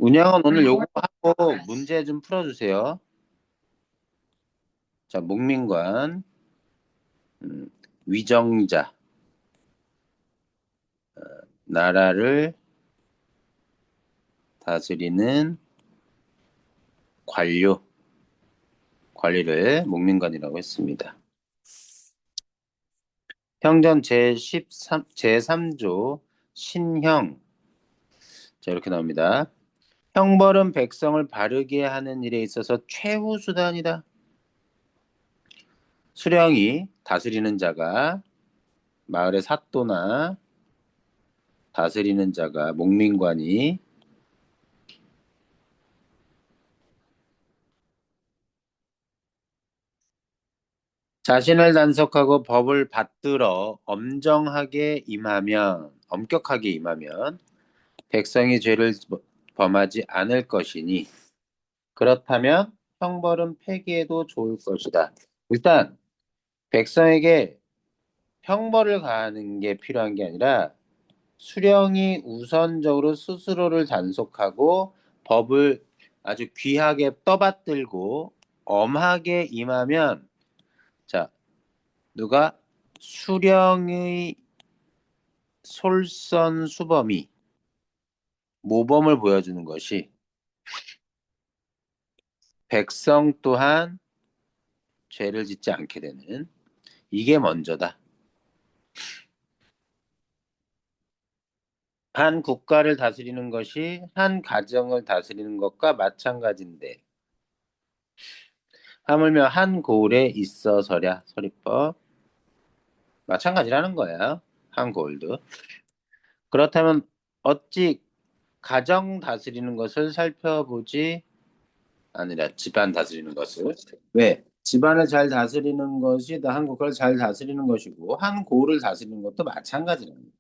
운영은 오늘 요거 하고 문제 좀 풀어주세요. 자, 목민관, 음, 위정자, 나라를 다스리는 관리를 목민관이라고 했습니다. 형전 제3조 신형. 자, 이렇게 나옵니다. 형벌은 백성을 바르게 하는 일에 있어서 최후 수단이다. 수령이 다스리는 자가 마을의 사또나 다스리는 자가 목민관이 자신을 단속하고 법을 받들어 엄격하게 임하면 백성이 죄를 범하지 않을 것이니 그렇다면 형벌은 폐기해도 좋을 것이다. 일단 백성에게 형벌을 가하는 게 필요한 게 아니라 수령이 우선적으로 스스로를 단속하고 법을 아주 귀하게 떠받들고 엄하게 임하면 자, 누가 수령의 솔선수범이 모범을 보여주는 것이 백성 또한 죄를 짓지 않게 되는 이게 먼저다. 한 국가를 다스리는 것이 한 가정을 다스리는 것과 마찬가지인데 하물며 한 고을에 있어서랴 서리법 마찬가지라는 거야. 한 고을도. 그렇다면 어찌 가정 다스리는 것을 살펴보지 아니라 집안 다스리는 것을. 왜? 집안을 잘 다스리는 것이 한 국가를 잘 다스리는 것이고 한 고을을 다스리는 것도 마찬가지라는 거예요.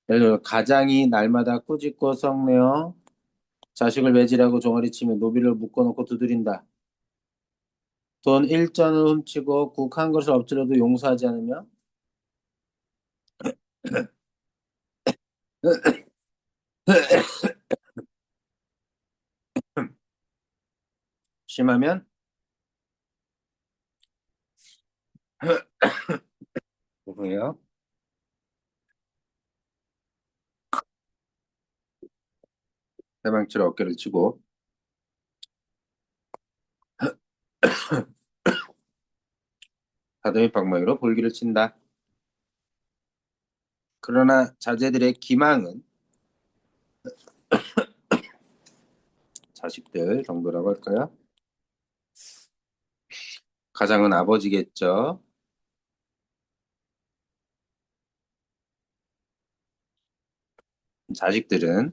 예를 들어 가장이 날마다 꾸짖고 성내어 자식을 매질하고 종아리 치며 노비를 묶어놓고 두드린다. 돈 1전을 훔치고 국 한 것을 엎지려도 용서하지 않으며 심하면 죄송해요. 대방치로 어깨를 치고 다듬이 방망이로 볼기를 친다. 그러나 자제들의 기망은 자식들 정도라고 할까요? 가장은 아버지겠죠. 자식들은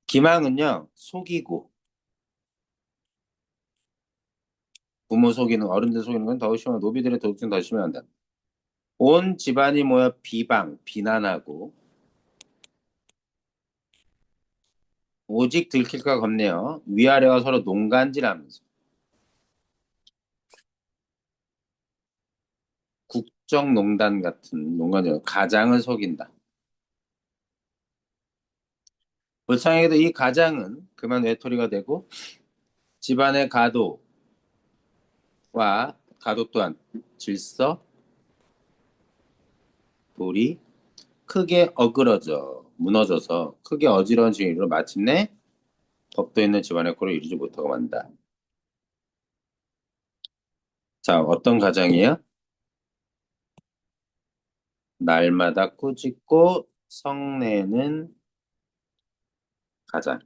기망은요 속이고 부모 속이는 어른들 속이는 건 더 심하고 노비들의 도둑질은 더 심해한다. 온 집안이 모여 비난하고 오직 들킬까 겁내어 위아래가 서로 농간질하면서 국정농단 같은 농간질 가장을 속인다. 불쌍하게도 이 가장은 그만 외톨이가 되고 집안의 가도 또한 질서, 도리 크게 무너져서 크게 어지러운 징후로 마침내 법도 있는 집안의 꼴을 이루지 못하고 만다. 자, 어떤 가장이에요? 날마다 꾸짖고 성내는 가장.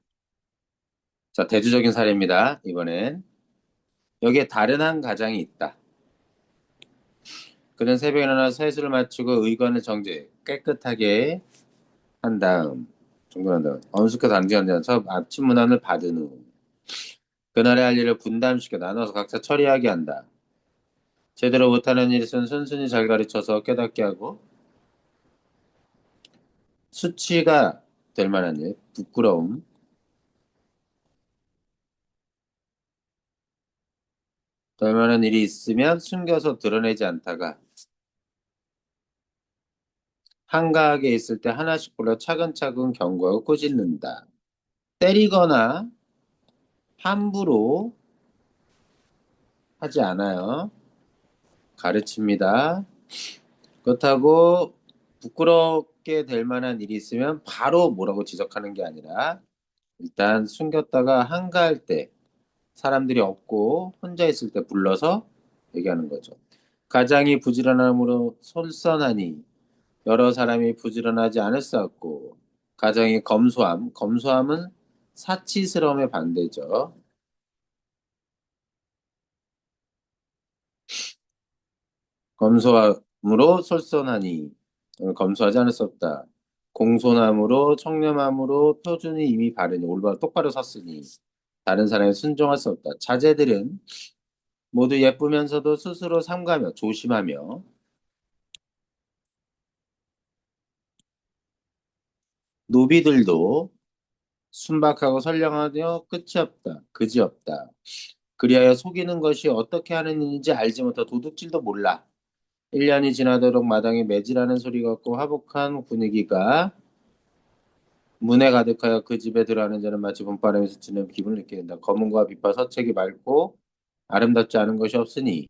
자, 대조적인 사례입니다. 이번엔 여기에 다른 한 가장이 있다. 그는 새벽에 일어나 세수를 마치고 의관을 깨끗하게 한 다음 정돈한 다음 엄숙해 단지한 다음 아침 문안을 받은 후 그날의 할 일을 분담시켜 나눠서 각자 처리하게 한다. 제대로 못하는 일은 순순히 잘 가르쳐서 깨닫게 하고 수치가 될 만한 일, 부끄러움, 될 만한 일이 있으면 숨겨서 드러내지 않다가 한가하게 있을 때 하나씩 골라 차근차근 경고하고 꾸짖는다. 때리거나 함부로 하지 않아요. 가르칩니다. 그렇다고 부끄럽게 될 만한 일이 있으면 바로 뭐라고 지적하는 게 아니라 일단 숨겼다가 한가할 때 사람들이 없고 혼자 있을 때 불러서 얘기하는 거죠. 가장이 부지런함으로 솔선하니 여러 사람이 부지런하지 않을 수 없고 가장이 검소함, 검소함은 사치스러움의 반대죠. 검소함으로 솔선하니 검소하지 않을 수 없다. 공손함으로 청렴함으로 표준이 이미 바르니 올바로 똑바로 섰으니 다른 사람에 순종할 수 없다. 자제들은 모두 예쁘면서도 스스로 삼가며 조심하며 노비들도 순박하고 선량하며 끝이 없다. 그지 없다. 그리하여 속이는 것이 어떻게 하는 일인지 알지 못하 도둑질도 몰라. 1년이 지나도록 마당에 매질하는 소리 같고 화복한 분위기가 문에 가득하여 그 집에 들어가는 자는 마치 봄바람에 스치는 기분을 느끼게 된다. 검은과 빛과 서책이 맑고 아름답지 않은 것이 없으니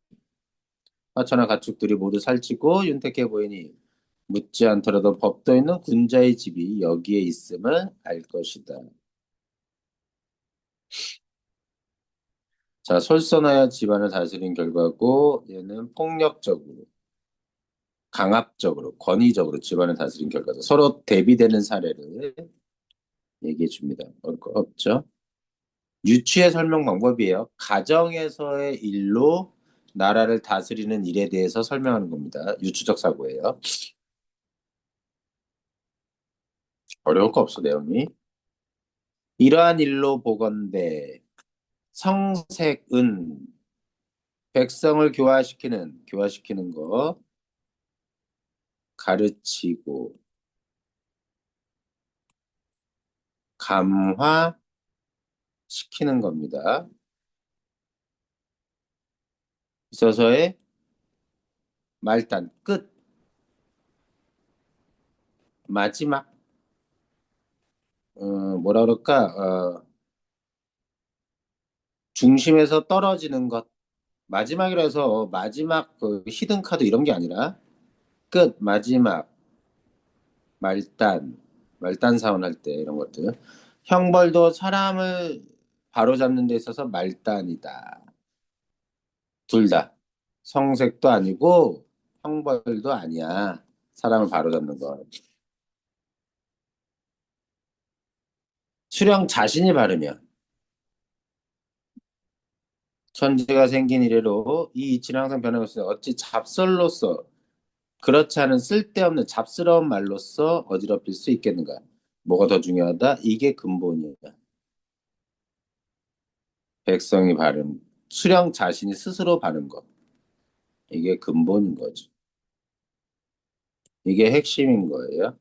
화초나 가축들이 모두 살찌고 윤택해 보이니 묻지 않더라도 법도 있는 군자의 집이 여기에 있음을 알 것이다. 자, 솔선하여 집안을 다스린 결과고 얘는 폭력적으로, 강압적으로, 권위적으로 집안을 다스린 결과다. 서로 대비되는 사례를 얘기해 줍니다. 어려울 거 없죠? 유추의 설명 방법이에요. 가정에서의 일로 나라를 다스리는 일에 대해서 설명하는 겁니다. 유추적 사고예요. 어려울 거 없어, 내용이. 이러한 일로 보건대 성색은 백성을 교화시키는 거, 가르치고, 감화시키는 겁니다. 있어서의 말단, 끝, 마지막, 뭐라 그럴까, 중심에서 떨어지는 것. 마지막이라 해서 마지막 그 히든 카드 이런 게 아니라 끝, 마지막, 말단 사원할 때 이런 것들. 형벌도 사람을 바로잡는 데 있어서 말단이다. 둘 다. 성색도 아니고 형벌도 아니야. 사람을 바로잡는 거. 수령 자신이 바르면 천재가 생긴 이래로 이 이치는 항상 변하고 있어요. 어찌 잡설로서 그렇지 않은 쓸데없는 잡스러운 말로써 어지럽힐 수 있겠는가? 뭐가 더 중요하다? 이게 근본이야. 백성이 바른 수령 자신이 스스로 바른 것. 이게 근본인 거죠. 이게 핵심인 거예요.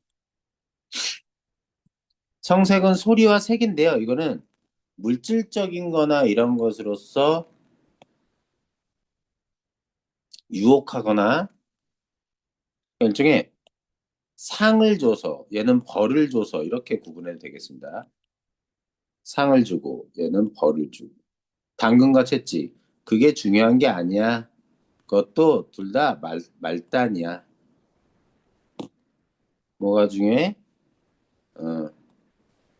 성색은 소리와 색인데요. 이거는 물질적인 거나 이런 것으로서 유혹하거나 일종의 상을 줘서 얘는 벌을 줘서 이렇게 구분해도 되겠습니다. 상을 주고 얘는 벌을 주고 당근과 채찍 그게 중요한 게 아니야. 그것도 둘 다 말단이야. 뭐가 중요해? 어,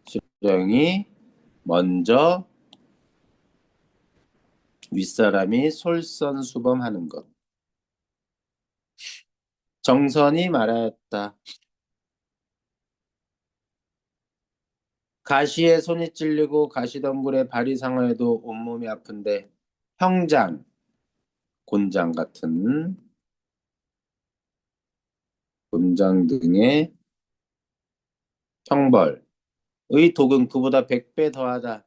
수령이 먼저 윗사람이 솔선수범하는 것. 정선이 말하였다. 가시에 손이 찔리고 가시덩굴에 발이 상하여도 온몸이 아픈데 형장, 곤장 같은 곤장 등의 형벌의 독은 그보다 100배 더하다.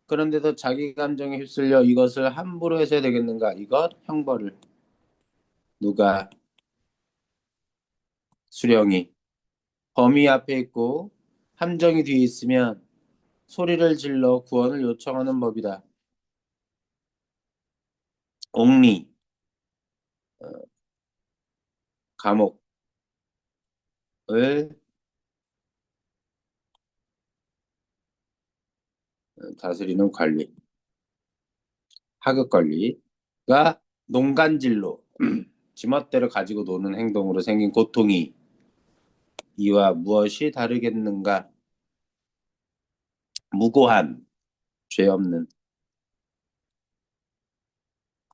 그런데도 자기 감정에 휩쓸려 이것을 함부로 해서야 되겠는가? 이것 형벌을 누가 수령이 범위 앞에 있고 함정이 뒤에 있으면 소리를 질러 구원을 요청하는 법이다. 옥리, 감옥, 다스리는 관리, 하급 관리가 농간질로 지멋대로 가지고 노는 행동으로 생긴 고통이 이와 무엇이 다르겠는가? 무고한, 죄 없는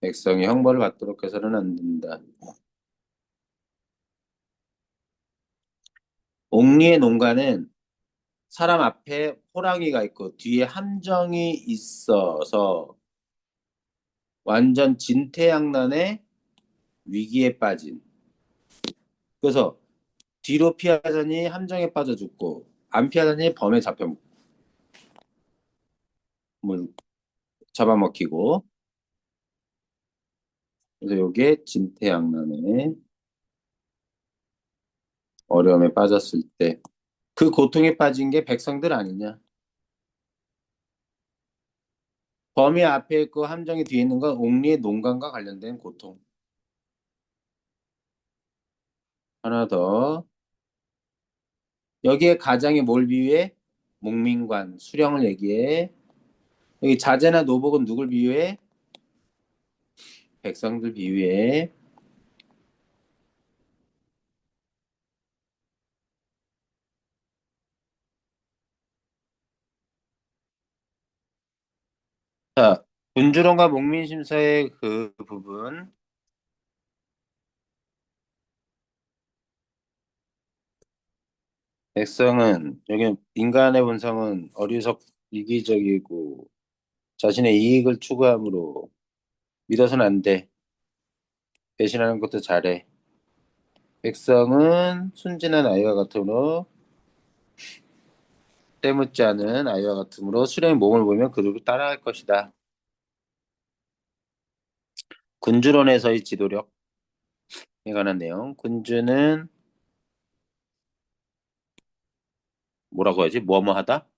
백성이 형벌을 받도록 해서는 안 된다. 옥리의 농가는 사람 앞에 호랑이가 있고 뒤에 함정이 있어서 완전 진퇴양난의 위기에 빠진. 그래서 뒤로 피하자니 함정에 빠져 죽고 안 피하자니 범에 잡혀 물 잡아먹히고. 그래서 요게 진퇴양난의 어려움에 빠졌을 때 그 고통에 빠진 게 백성들 아니냐. 범위 앞에 있고 함정이 뒤에 있는 건 옥리의 농간과 관련된 고통. 하나 더. 여기에 가장이 뭘 비유해? 목민관, 수령을 얘기해. 여기 자제나 노복은 누굴 비유해? 백성들 비유해. 자, 군주론과 목민심서의 그 부분. 백성은, 여기 인간의 본성은 어리석, 이기적이고 자신의 이익을 추구함으로 믿어서는 안 돼. 배신하는 것도 잘해. 백성은 순진한 아이와 같으므로 때묻지 않은 아이와 같으므로 수령의 몸을 보면 그들을 따라할 것이다. 군주론에서의 지도력에 관한 내용. 군주는 뭐라고 하지? 뭐뭐 하다?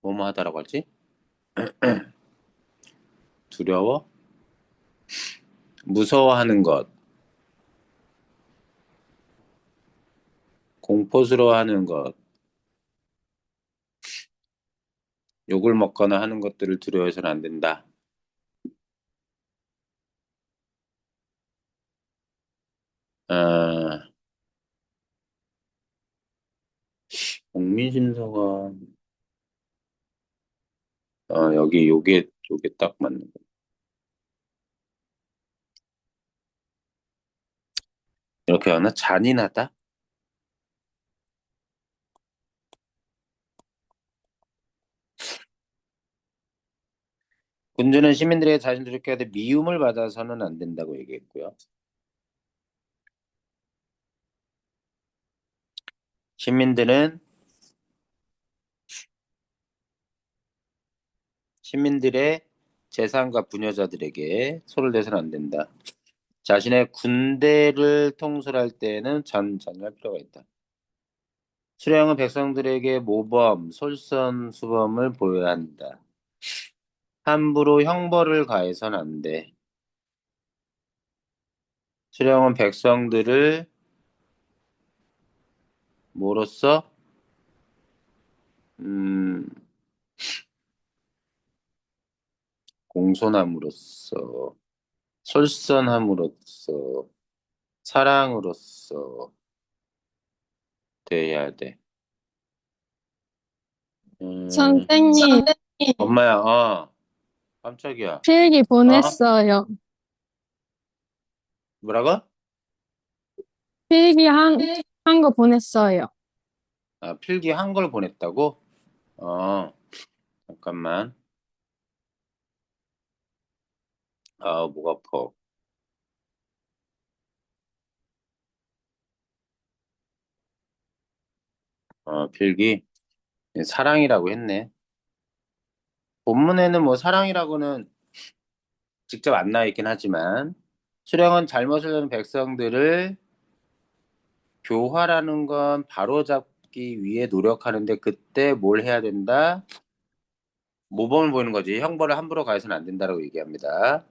뭐뭐 하다라고 하지? 두려워? 무서워하는 것, 공포스러워하는 것, 욕을 먹거나 하는 것들을 두려워해서는 안 된다. 아, 국민심서가 여기 요게 딱 맞는 거. 이렇게 하나 잔인하다? 군주는 시민들에게 자신 두렵게 하되 미움을 받아서는 안 된다고 얘기했고요. 시민들은 시민들의 재산과 부녀자들에게 손을 대서는 안 된다. 자신의 군대를 통솔할 때에는 잔잔할 필요가 있다. 수령은 백성들에게 모범, 솔선수범을 보여야 한다. 함부로 형벌을 가해서는 안 돼. 수령은 백성들을 뭐로써 음, 공손함으로써, 솔선함으로써, 사랑으로써 대해야 돼. 음, 선생님, 엄마야, 깜짝이야. 필기 어? 보냈어요. 뭐라고? 필기 한 거 보냈어요. 아, 필기 한 걸 보냈다고? 잠깐만. 목 아파. 필기. 사랑이라고 했네. 본문에는 뭐 사랑이라고는 직접 안 나와 있긴 하지만, 수령은 잘못을 하는 백성들을 교화라는 건 바로잡기 위해 노력하는데 그때 뭘 해야 된다? 모범을 보이는 거지. 형벌을 함부로 가해서는 안 된다라고 얘기합니다.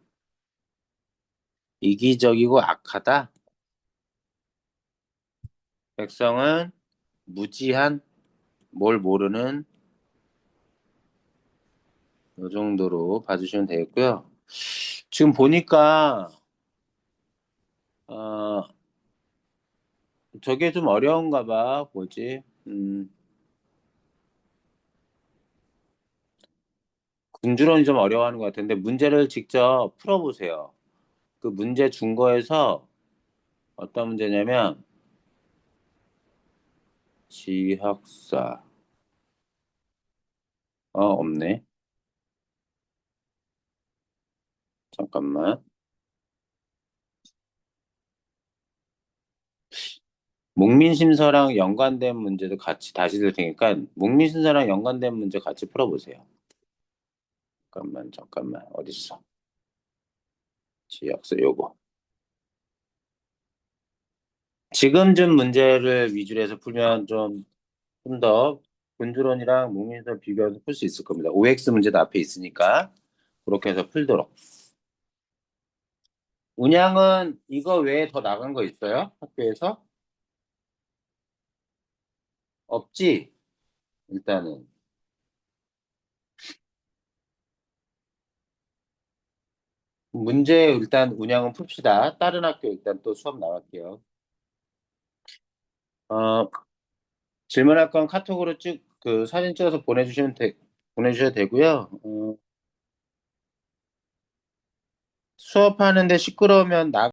이기적이고 악하다. 백성은 무지한, 뭘 모르는 이 정도로 봐주시면 되겠고요. 지금 보니까 어, 저게 좀 어려운가 봐. 뭐지? 군주론이 좀 어려워하는 것 같은데 문제를 직접 풀어보세요. 그 문제 준 거에서 어떤 문제냐면 지학사 없네. 잠깐만. 목민심서랑 연관된 문제도 같이 다시 들 테니까 목민심서랑 연관된 문제 같이 풀어보세요. 잠깐만 어딨어? 지학사 요거. 지금 준 문제를 위주로 해서 풀면 좀 더 군주론이랑 목민심서 비교해서 풀 수 있을 겁니다. OX 문제도 앞에 있으니까 그렇게 해서 풀도록. 운양은 이거 외에 더 나간 거 있어요? 학교에서? 없지? 일단은. 문제 일단 운양은 풉시다. 다른 학교 일단 또 수업 나갈게요. 어, 질문할 건 카톡으로 그 사진 찍어서 보내주셔도 되고요. 수업하는데 시끄러우면